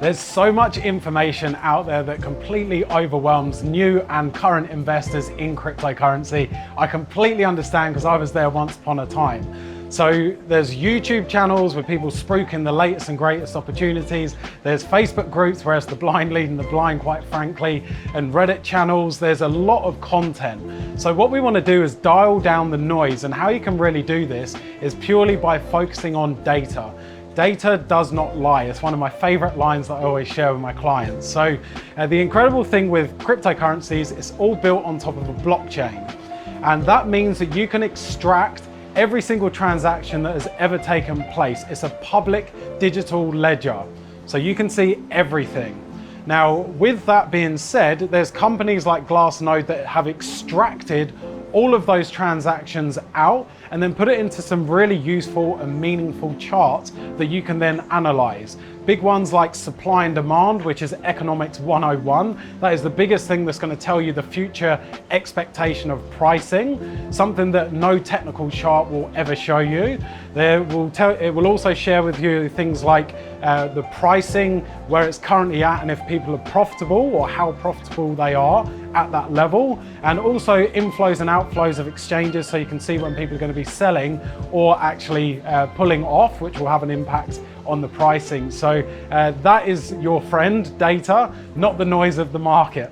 There's so much information out there that completely overwhelms new and current investors in cryptocurrency. I completely understand because I was there once upon a time. So there's YouTube channels with people spruiking the latest and greatest opportunities. There's Facebook groups where it's the blind leading the blind, quite frankly, and Reddit channels. There's a lot of content. So what we want to do is dial down the noise, and how you can really do this is purely by focusing on data. Data does not lie. It's one of my favorite lines that I always share with my clients. So the incredible thing with cryptocurrencies, it's all built on top of a blockchain. And that means that you can extract every single transaction that has ever taken place. It's a public digital ledger. So you can see everything. Now, with that being said, there's companies like Glassnode that have extracted all of those transactions out and then put it into some really useful and meaningful charts that you can then analyze. Big ones like supply and demand, which is economics 101. That is the biggest thing that's going to tell you the future expectation of pricing, something that no technical chart will ever show you. It will also share with you things like the pricing, where it's currently at, and if people are profitable or how profitable they are at that level, and also inflows and outflows of exchanges, so you can see when people are going to be selling or actually pulling off, which will have an impact on the pricing. So that is your friend, data, not the noise of the market.